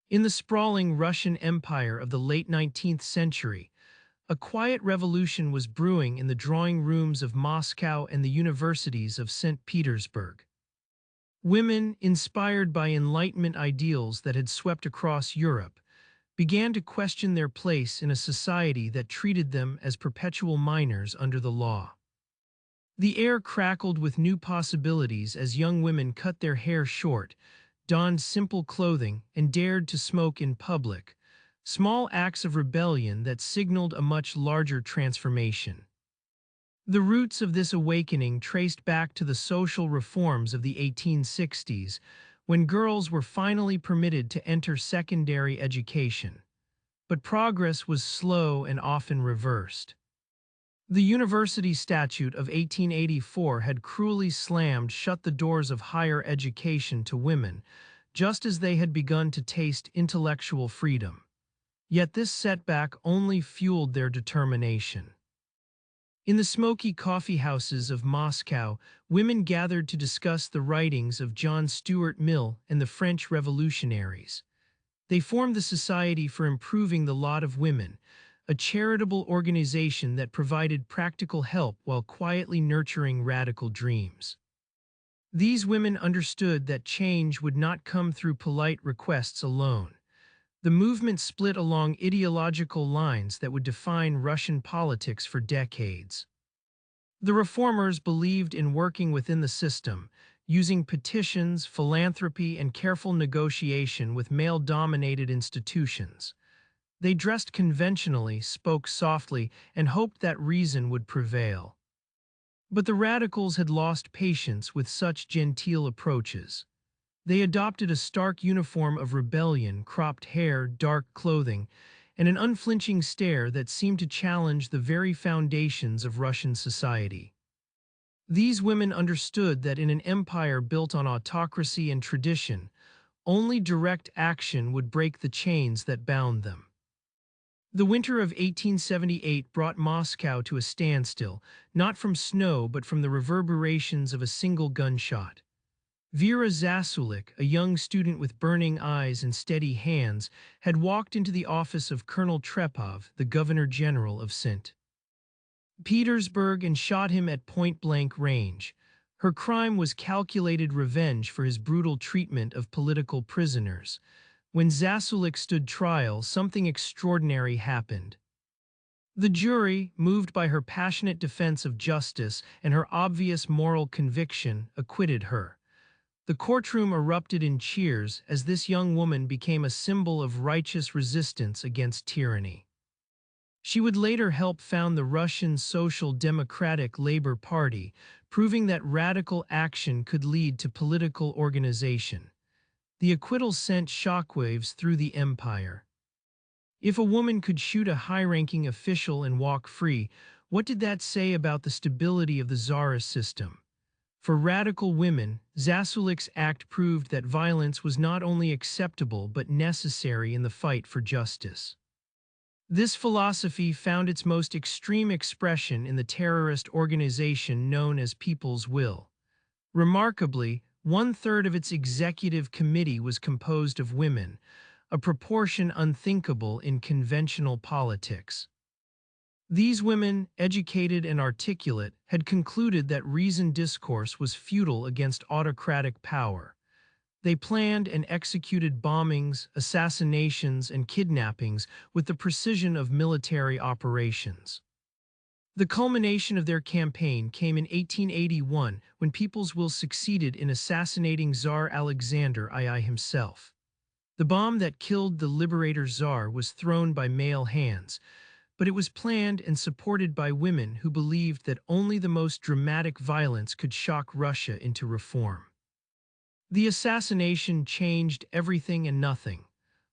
In the sprawling Russian Empire of the late 19th century, a quiet revolution was brewing in the drawing rooms of Moscow and the universities of St. Petersburg. Women, inspired by Enlightenment ideals that had swept across Europe, began to question their place in a society that treated them as perpetual minors under the law. The air crackled with new possibilities as young women cut their hair short, donned simple clothing, and dared to smoke in public, small acts of rebellion that signaled a much larger transformation. The roots of this awakening traced back to the social reforms of the 1860s, when girls were finally permitted to enter secondary education. But progress was slow and often reversed. The University Statute of 1884 had cruelly slammed shut the doors of higher education to women, just as they had begun to taste intellectual freedom. Yet this setback only fueled their determination. In the smoky coffee houses of Moscow, women gathered to discuss the writings of John Stuart Mill and the French revolutionaries. They formed the Society for Improving the Lot of Women, a charitable organization that provided practical help while quietly nurturing radical dreams. These women understood that change would not come through polite requests alone. The movement split along ideological lines that would define Russian politics for decades. The reformers believed in working within the system, using petitions, philanthropy, and careful negotiation with male-dominated institutions. They dressed conventionally, spoke softly, and hoped that reason would prevail. But the radicals had lost patience with such genteel approaches. They adopted a stark uniform of rebellion, cropped hair, dark clothing, and an unflinching stare that seemed to challenge the very foundations of Russian society. These women understood that in an empire built on autocracy and tradition, only direct action would break the chains that bound them. The winter of 1878 brought Moscow to a standstill, not from snow but from the reverberations of a single gunshot. Vera Zasulik, a young student with burning eyes and steady hands, had walked into the office of Colonel Trepov, the Governor-General of St. Petersburg, and shot him at point-blank range. Her crime was calculated revenge for his brutal treatment of political prisoners. When Zasulik stood trial, something extraordinary happened. The jury, moved by her passionate defense of justice and her obvious moral conviction, acquitted her. The courtroom erupted in cheers as this young woman became a symbol of righteous resistance against tyranny. She would later help found the Russian Social Democratic Labor Party, proving that radical action could lead to political organization. The acquittal sent shockwaves through the empire. If a woman could shoot a high-ranking official and walk free, what did that say about the stability of the czarist system? For radical women, Zasulik's act proved that violence was not only acceptable but necessary in the fight for justice. This philosophy found its most extreme expression in the terrorist organization known as People's Will. Remarkably, one-third of its executive committee was composed of women, a proportion unthinkable in conventional politics. These women, educated and articulate, had concluded that reasoned discourse was futile against autocratic power. They planned and executed bombings, assassinations, and kidnappings with the precision of military operations. The culmination of their campaign came in 1881 when People's Will succeeded in assassinating Tsar Alexander II himself. The bomb that killed the liberator Tsar was thrown by male hands, but it was planned and supported by women who believed that only the most dramatic violence could shock Russia into reform. The assassination changed everything and nothing.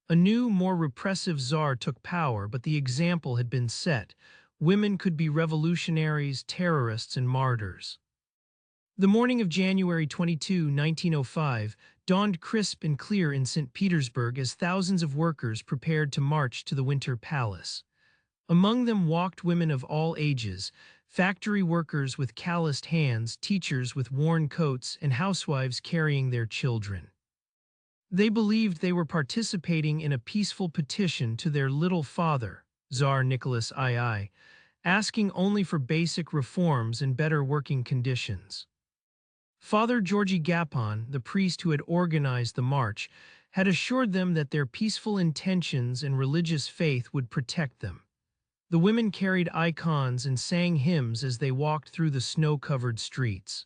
A new, more repressive Tsar took power, but the example had been set. Women could be revolutionaries, terrorists, and martyrs. The morning of January 22, 1905, dawned crisp and clear in St. Petersburg as thousands of workers prepared to march to the Winter Palace. Among them walked women of all ages, factory workers with calloused hands, teachers with worn coats, and housewives carrying their children. They believed they were participating in a peaceful petition to their little father, Tsar Nicholas II, asking only for basic reforms and better working conditions. Father Georgy Gapon, the priest who had organized the march, had assured them that their peaceful intentions and religious faith would protect them. The women carried icons and sang hymns as they walked through the snow-covered streets.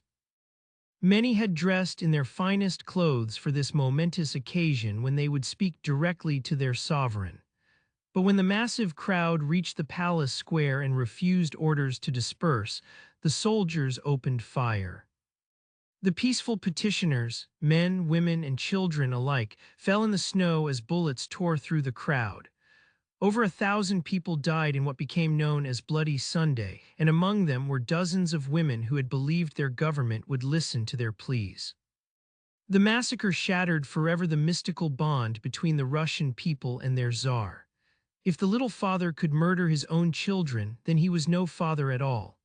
Many had dressed in their finest clothes for this momentous occasion when they would speak directly to their sovereign. But when the massive crowd reached the palace square and refused orders to disperse, the soldiers opened fire. The peaceful petitioners, men, women, and children alike, fell in the snow as bullets tore through the crowd. Over 1,000 people died in what became known as Bloody Sunday, and among them were dozens of women who had believed their government would listen to their pleas. The massacre shattered forever the mystical bond between the Russian people and their Tsar. If the little father could murder his own children, then he was no father at all.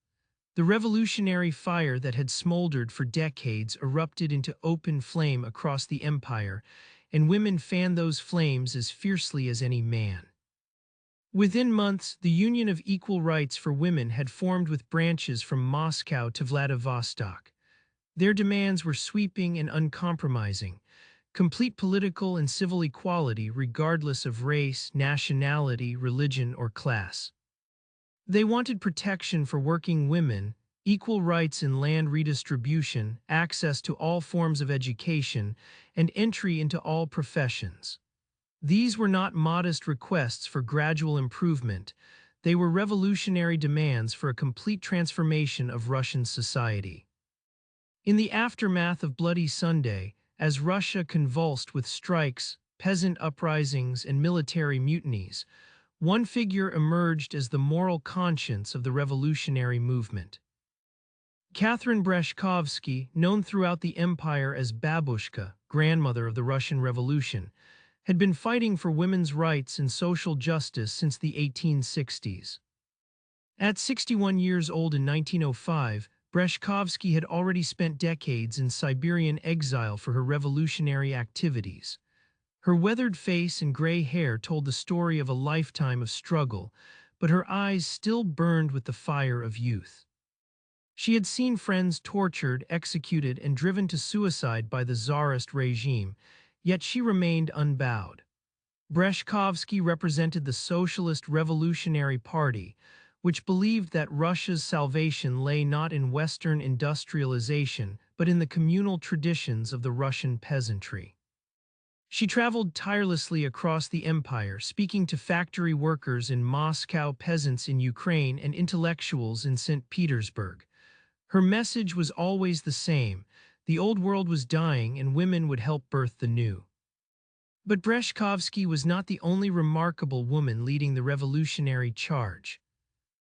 The revolutionary fire that had smoldered for decades erupted into open flame across the empire, and women fanned those flames as fiercely as any man. Within months, the Union of Equal Rights for Women had formed with branches from Moscow to Vladivostok. Their demands were sweeping and uncompromising: complete political and civil equality regardless of race, nationality, religion, or class. They wanted protection for working women, equal rights in land redistribution, access to all forms of education, and entry into all professions. These were not modest requests for gradual improvement. They were revolutionary demands for a complete transformation of Russian society. In the aftermath of Bloody Sunday, as Russia convulsed with strikes, peasant uprisings, and military mutinies, one figure emerged as the moral conscience of the revolutionary movement. Catherine Breshkovsky, known throughout the empire as Babushka, grandmother of the Russian Revolution, had been fighting for women's rights and social justice since the 1860s. At 61 years old in 1905, Breshkovsky had already spent decades in Siberian exile for her revolutionary activities. Her weathered face and gray hair told the story of a lifetime of struggle, but her eyes still burned with the fire of youth. She had seen friends tortured, executed, and driven to suicide by the Tsarist regime, yet she remained unbowed. Breshkovsky represented the Socialist Revolutionary Party, which believed that Russia's salvation lay not in Western industrialization, but in the communal traditions of the Russian peasantry. She traveled tirelessly across the empire, speaking to factory workers in Moscow, peasants in Ukraine, and intellectuals in St. Petersburg. Her message was always the same: the old world was dying and women would help birth the new. But Breshkovsky was not the only remarkable woman leading the revolutionary charge.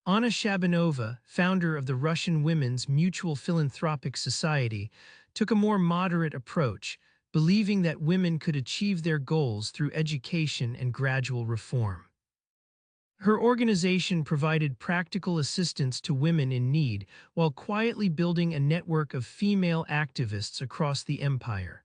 Anna Shabanova, founder of the Russian Women's Mutual Philanthropic Society, took a more moderate approach, believing that women could achieve their goals through education and gradual reform. Her organization provided practical assistance to women in need while quietly building a network of female activists across the empire.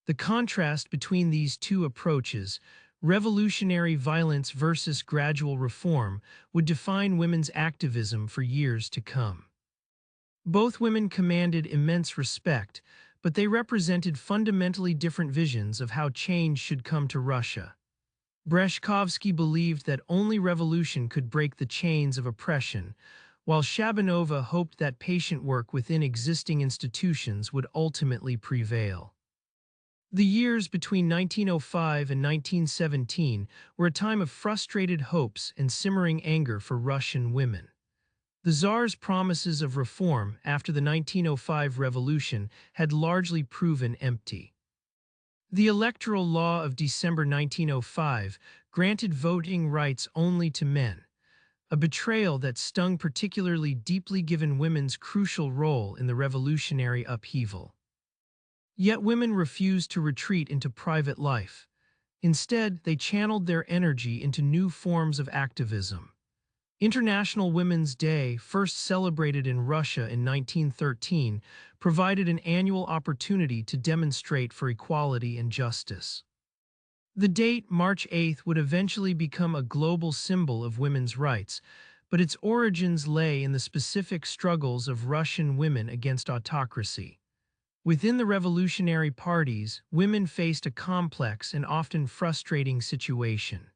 The contrast between these two approaches, revolutionary violence versus gradual reform, would define women's activism for years to come. Both women commanded immense respect, but they represented fundamentally different visions of how change should come to Russia. Breshkovsky believed that only revolution could break the chains of oppression, while Shabanova hoped that patient work within existing institutions would ultimately prevail. The years between 1905 and 1917 were a time of frustrated hopes and simmering anger for Russian women. The Tsar's promises of reform after the 1905 revolution had largely proven empty. The electoral law of December 1905 granted voting rights only to men, a betrayal that stung particularly deeply given women's crucial role in the revolutionary upheaval. Yet women refused to retreat into private life. Instead, they channeled their energy into new forms of activism. International Women's Day, first celebrated in Russia in 1913, provided an annual opportunity to demonstrate for equality and justice. The date, March 8th, would eventually become a global symbol of women's rights, but its origins lay in the specific struggles of Russian women against autocracy. Within the revolutionary parties, women faced a complex and often frustrating situation.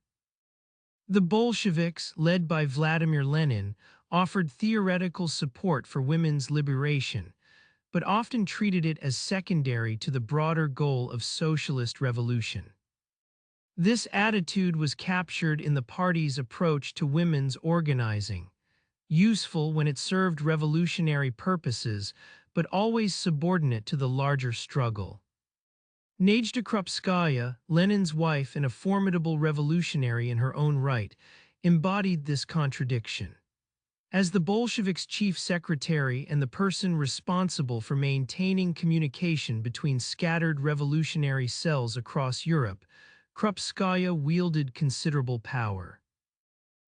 The Bolsheviks, led by Vladimir Lenin, offered theoretical support for women's liberation, but often treated it as secondary to the broader goal of socialist revolution. This attitude was captured in the party's approach to women's organizing, useful when it served revolutionary purposes, but always subordinate to the larger struggle. Nadezhda Krupskaya, Lenin's wife and a formidable revolutionary in her own right, embodied this contradiction. As the Bolsheviks' chief secretary and the person responsible for maintaining communication between scattered revolutionary cells across Europe, Krupskaya wielded considerable power.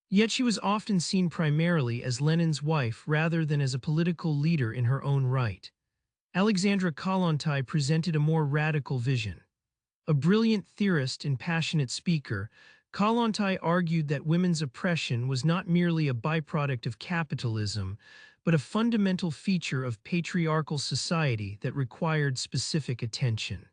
Yet she was often seen primarily as Lenin's wife rather than as a political leader in her own right. Alexandra Kollontai presented a more radical vision. A brilliant theorist and passionate speaker, Kollontai argued that women's oppression was not merely a byproduct of capitalism, but a fundamental feature of patriarchal society that required specific attention.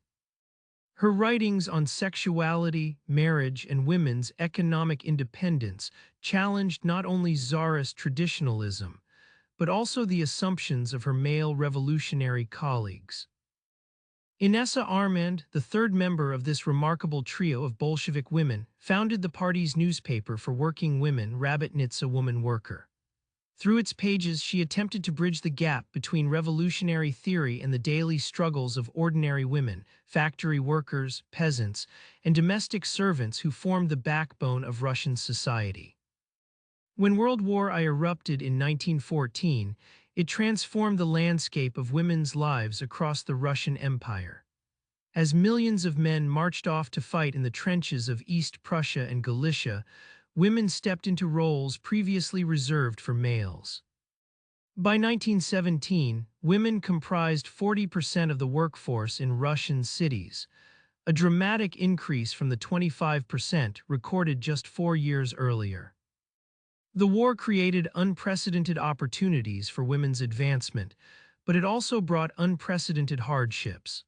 Her writings on sexuality, marriage, and women's economic independence challenged not only Tsarist traditionalism, but also the assumptions of her male revolutionary colleagues. Inessa Armand, the third member of this remarkable trio of Bolshevik women, founded the party's newspaper for working women, Rabotnitsa Woman Worker. Through its pages, she attempted to bridge the gap between revolutionary theory and the daily struggles of ordinary women, factory workers, peasants, and domestic servants who formed the backbone of Russian society. When World War I erupted in 1914, it transformed the landscape of women's lives across the Russian Empire. As millions of men marched off to fight in the trenches of East Prussia and Galicia, women stepped into roles previously reserved for males. By 1917, women comprised 40% of the workforce in Russian cities, a dramatic increase from the 25% recorded just 4 years earlier. The war created unprecedented opportunities for women's advancement, but it also brought unprecedented hardships.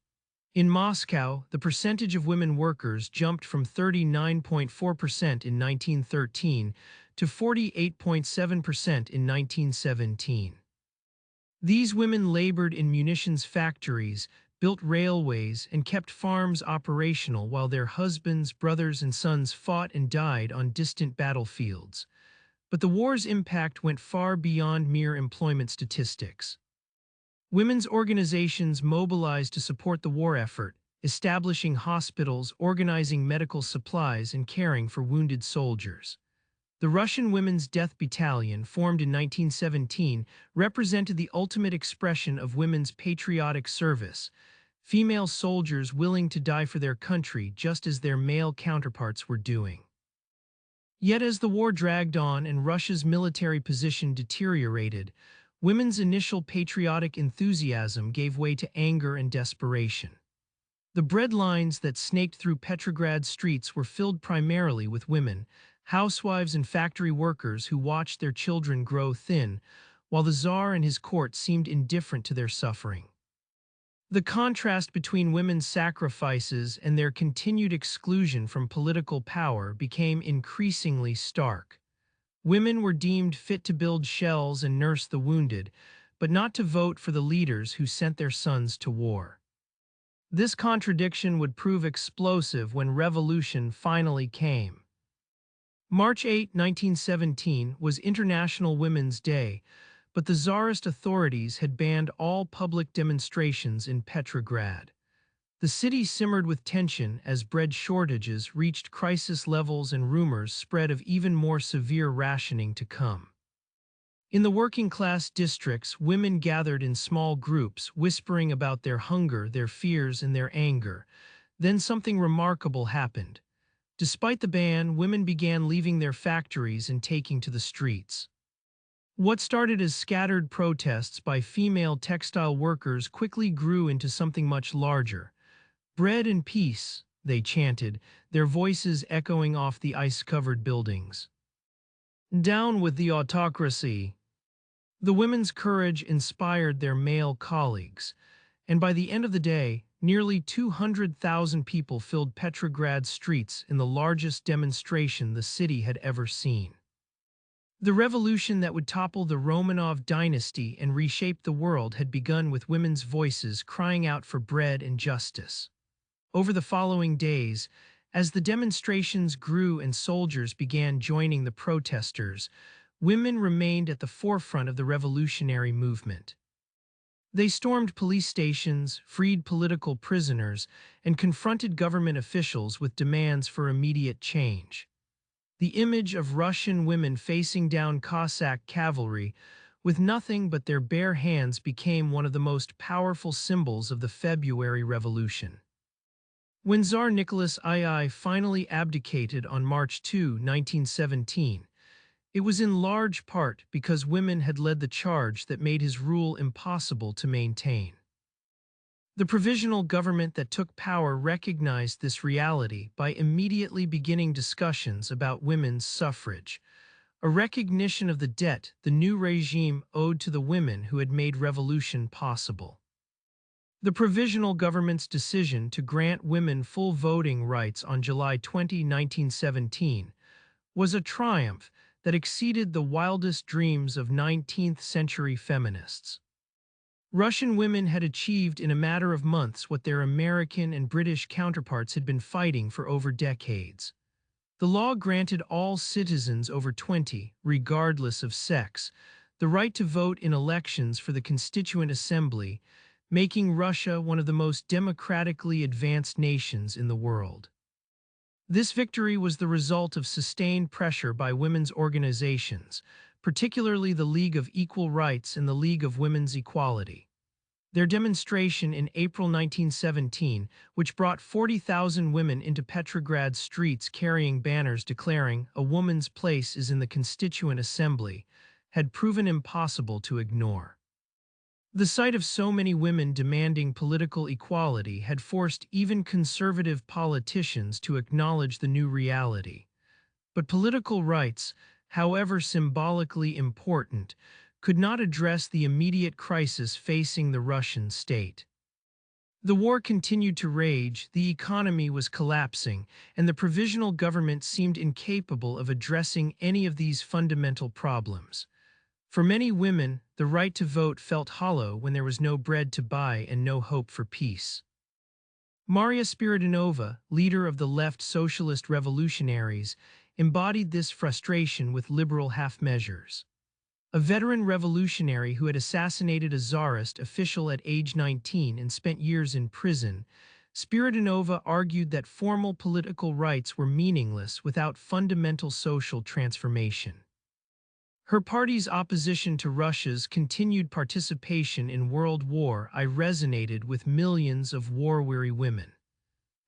In Moscow, the percentage of women workers jumped from 39.4% in 1913 to 48.7% in 1917. These women labored in munitions factories, built railways, and kept farms operational while their husbands, brothers, and sons fought and died on distant battlefields. But the war's impact went far beyond mere employment statistics. Women's organizations mobilized to support the war effort, establishing hospitals, organizing medical supplies, and caring for wounded soldiers. The Russian Women's Death Battalion, formed in 1917, represented the ultimate expression of women's patriotic service, female soldiers willing to die for their country just as their male counterparts were doing. Yet as the war dragged on and Russia's military position deteriorated, women's initial patriotic enthusiasm gave way to anger and desperation. The bread lines that snaked through Petrograd's streets were filled primarily with women, housewives and factory workers who watched their children grow thin, while the Tsar and his court seemed indifferent to their suffering. The contrast between women's sacrifices and their continued exclusion from political power became increasingly stark. Women were deemed fit to build shells and nurse the wounded, but not to vote for the leaders who sent their sons to war. This contradiction would prove explosive when revolution finally came. March 8, 1917 was International Women's Day, but the Tsarist authorities had banned all public demonstrations in Petrograd. The city simmered with tension as bread shortages reached crisis levels and rumors spread of even more severe rationing to come. In the working-class districts, women gathered in small groups, whispering about their hunger, their fears, and their anger. Then something remarkable happened. Despite the ban, women began leaving their factories and taking to the streets. What started as scattered protests by female textile workers quickly grew into something much larger. Bread and peace, they chanted, their voices echoing off the ice-covered buildings. Down with the autocracy! The women's courage inspired their male colleagues, and by the end of the day, nearly 200,000 people filled Petrograd's streets in the largest demonstration the city had ever seen. The revolution that would topple the Romanov dynasty and reshape the world had begun with women's voices crying out for bread and justice. Over the following days, as the demonstrations grew and soldiers began joining the protesters, women remained at the forefront of the revolutionary movement. They stormed police stations, freed political prisoners, and confronted government officials with demands for immediate change. The image of Russian women facing down Cossack cavalry with nothing but their bare hands became one of the most powerful symbols of the February Revolution. When Tsar Nicholas II finally abdicated on March 2, 1917, it was in large part because women had led the charge that made his rule impossible to maintain. The provisional government that took power recognized this reality by immediately beginning discussions about women's suffrage, a recognition of the debt the new regime owed to the women who had made revolution possible. The provisional government's decision to grant women full voting rights on July 20, 1917, was a triumph that exceeded the wildest dreams of 19th-century feminists. Russian women had achieved in a matter of months what their American and British counterparts had been fighting for over decades. The law granted all citizens over 20, regardless of sex, the right to vote in elections for the Constituent Assembly, making Russia one of the most democratically advanced nations in the world. This victory was the result of sustained pressure by women's organizations, particularly the League of Equal Rights and the League of Women's Equality. Their demonstration in April 1917, which brought 40,000 women into Petrograd's streets carrying banners declaring "A woman's place is in the Constituent Assembly," had proven impossible to ignore. The sight of so many women demanding political equality had forced even conservative politicians to acknowledge the new reality. But political rights, however symbolically important, could not address the immediate crisis facing the Russian state. The war continued to rage, the economy was collapsing, and the provisional government seemed incapable of addressing any of these fundamental problems. For many women, the right to vote felt hollow when there was no bread to buy and no hope for peace. Maria Spiridonova, leader of the left socialist revolutionaries, embodied this frustration with liberal half-measures. A veteran revolutionary who had assassinated a czarist official at age 19 and spent years in prison, Spiridonova argued that formal political rights were meaningless without fundamental social transformation. Her party's opposition to Russia's continued participation in World War I resonated with millions of war-weary women.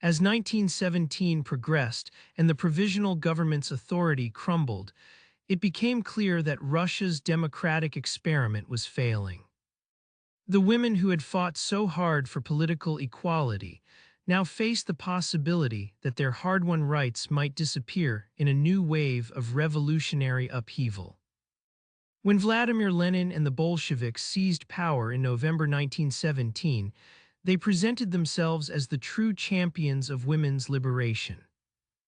As 1917 progressed and the provisional government's authority crumbled, it became clear that Russia's democratic experiment was failing. The women who had fought so hard for political equality now faced the possibility that their hard-won rights might disappear in a new wave of revolutionary upheaval. When Vladimir Lenin and the Bolsheviks seized power in November 1917, they presented themselves as the true champions of women's liberation.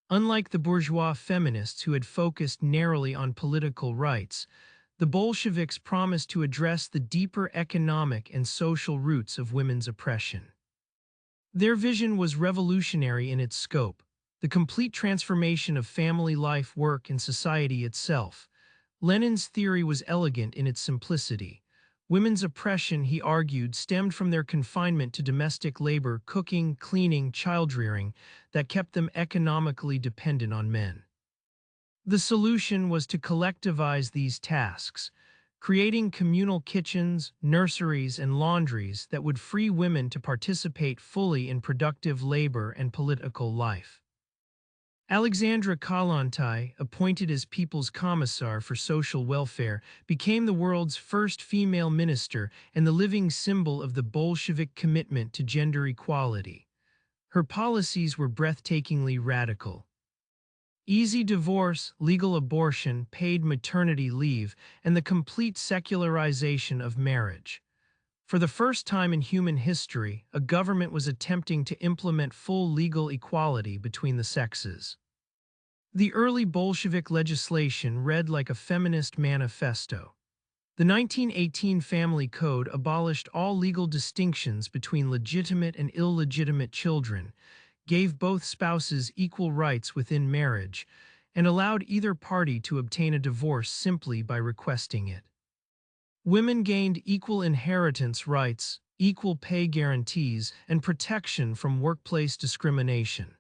Unlike the bourgeois feminists who had focused narrowly on political rights, the Bolsheviks promised to address the deeper economic and social roots of women's oppression. Their vision was revolutionary in its scope, the complete transformation of family life, work, and society itself. Lenin's theory was elegant in its simplicity. Women's oppression, he argued, stemmed from their confinement to domestic labor, cooking, cleaning, child-rearing, that kept them economically dependent on men. The solution was to collectivize these tasks, creating communal kitchens, nurseries, and laundries that would free women to participate fully in productive labor and political life. Alexandra Kollontai, appointed as People's Commissar for Social Welfare, became the world's first female minister and the living symbol of the Bolshevik commitment to gender equality. Her policies were breathtakingly radical. Easy divorce, legal abortion, paid maternity leave, and the complete secularization of marriage. For the first time in human history, a government was attempting to implement full legal equality between the sexes. The early Bolshevik legislation read like a feminist manifesto. The 1918 Family Code abolished all legal distinctions between legitimate and illegitimate children, gave both spouses equal rights within marriage, and allowed either party to obtain a divorce simply by requesting it. Women gained equal inheritance rights, equal pay guarantees, and protection from workplace discrimination.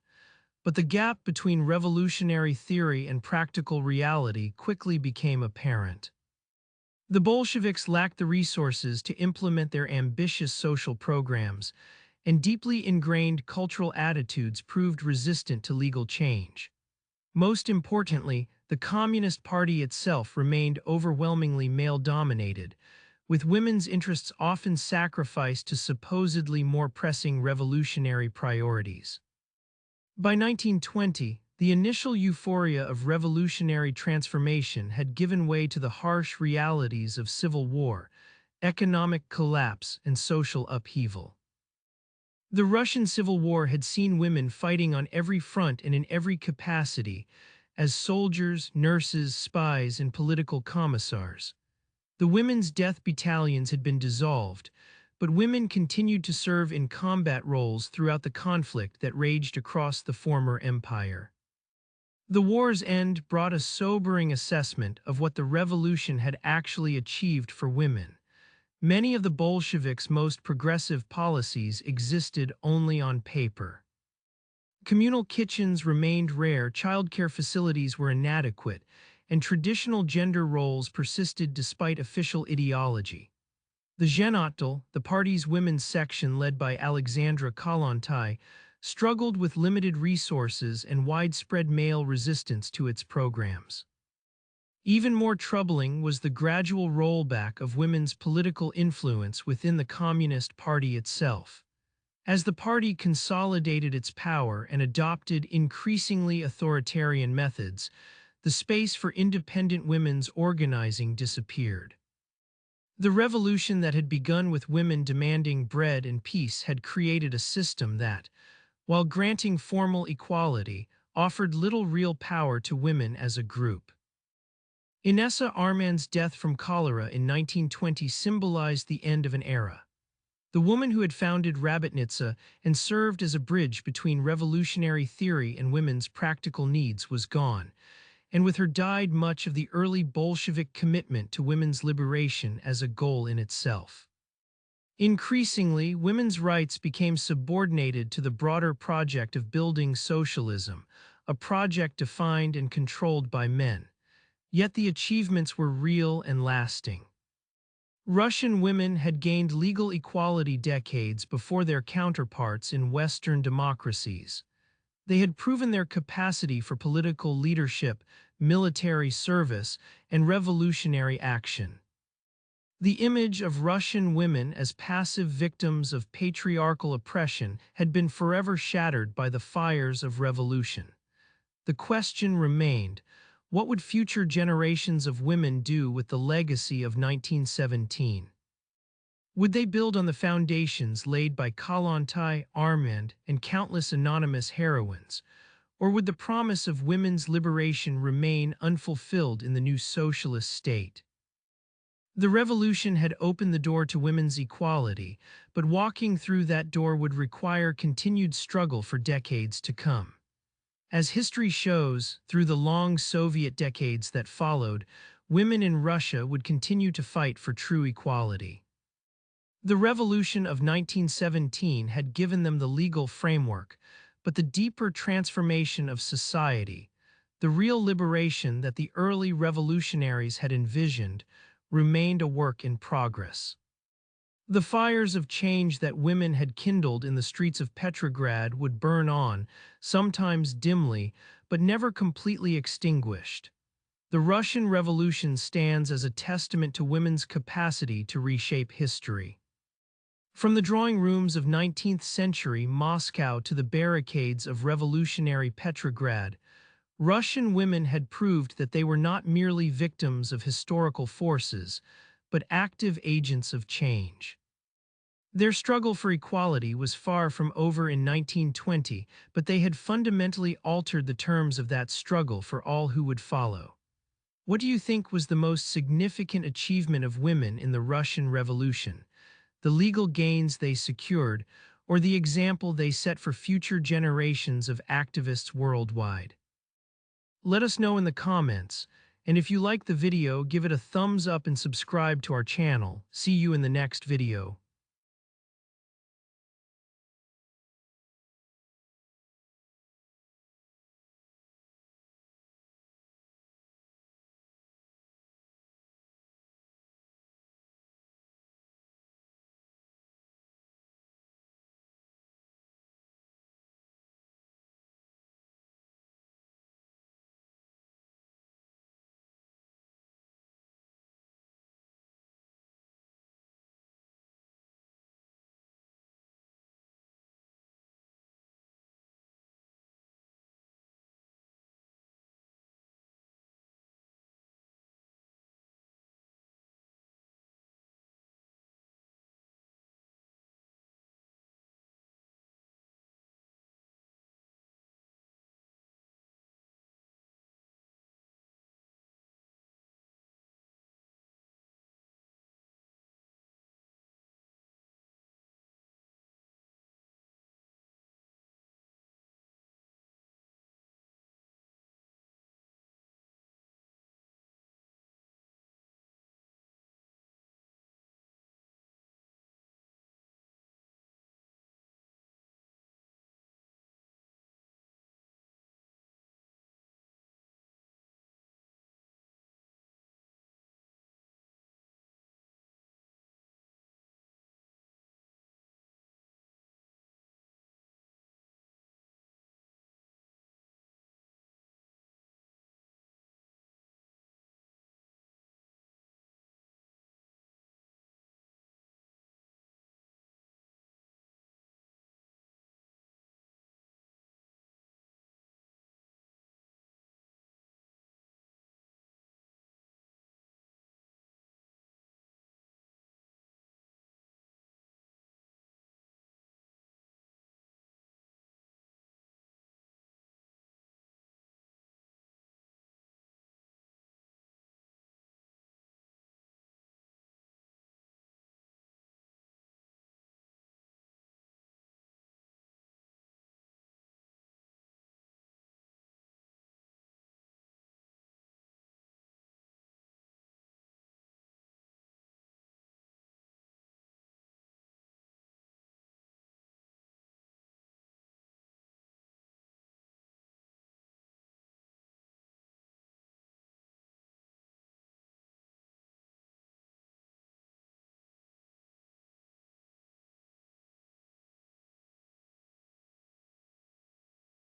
But the gap between revolutionary theory and practical reality quickly became apparent. The Bolsheviks lacked the resources to implement their ambitious social programs, and deeply ingrained cultural attitudes proved resistant to legal change. Most importantly, the Communist Party itself remained overwhelmingly male-dominated, with women's interests often sacrificed to supposedly more pressing revolutionary priorities. By 1920, the initial euphoria of revolutionary transformation had given way to the harsh realities of civil war, economic collapse, and social upheaval. The Russian Civil War had seen women fighting on every front and in every capacity, as soldiers, nurses, spies, and political commissars. The women's death battalions had been dissolved, but women continued to serve in combat roles throughout the conflict that raged across the former empire. The war's end brought a sobering assessment of what the revolution had actually achieved for women. Many of the Bolsheviks' most progressive policies existed only on paper. Communal kitchens remained rare, childcare facilities were inadequate, and traditional gender roles persisted despite official ideology. The Zhenotdel, the party's women's section led by Alexandra Kollontai, struggled with limited resources and widespread male resistance to its programs. Even more troubling was the gradual rollback of women's political influence within the Communist Party itself. As the party consolidated its power and adopted increasingly authoritarian methods, the space for independent women's organizing disappeared. The revolution that had begun with women demanding bread and peace had created a system that, while granting formal equality, offered little real power to women as a group. Inessa Arman's death from cholera in 1920 symbolized the end of an era. The woman who had founded Rabotnitsa and served as a bridge between revolutionary theory and women's practical needs was gone, and with her died much of the early Bolshevik commitment to women's liberation as a goal in itself. Increasingly, women's rights became subordinated to the broader project of building socialism, a project defined and controlled by men. Yet the achievements were real and lasting. Russian women had gained legal equality decades before their counterparts in Western democracies. They had proven their capacity for political leadership, military service, and revolutionary action. The image of Russian women as passive victims of patriarchal oppression had been forever shattered by the fires of revolution. The question remained, what would future generations of women do with the legacy of 1917? Would they build on the foundations laid by Kollontai, Armand, and countless anonymous heroines? Or would the promise of women's liberation remain unfulfilled in the new socialist state? The revolution had opened the door to women's equality, but walking through that door would require continued struggle for decades to come. As history shows, through the long Soviet decades that followed, women in Russia would continue to fight for true equality. The revolution of 1917 had given them the legal framework, but the deeper transformation of society, the real liberation that the early revolutionaries had envisioned, remained a work in progress. The fires of change that women had kindled in the streets of Petrograd would burn on, sometimes dimly, but never completely extinguished. The Russian Revolution stands as a testament to women's capacity to reshape history. From the drawing rooms of 19th century Moscow to the barricades of revolutionary Petrograd, Russian women had proved that they were not merely victims of historical forces, but active agents of change. Their struggle for equality was far from over in 1920, but they had fundamentally altered the terms of that struggle for all who would follow. What do you think was the most significant achievement of women in the Russian Revolution? The legal gains they secured, or the example they set for future generations of activists worldwide? Let us know in the comments, and if you like the video, give it a thumbs up and subscribe to our channel. See you in the next video.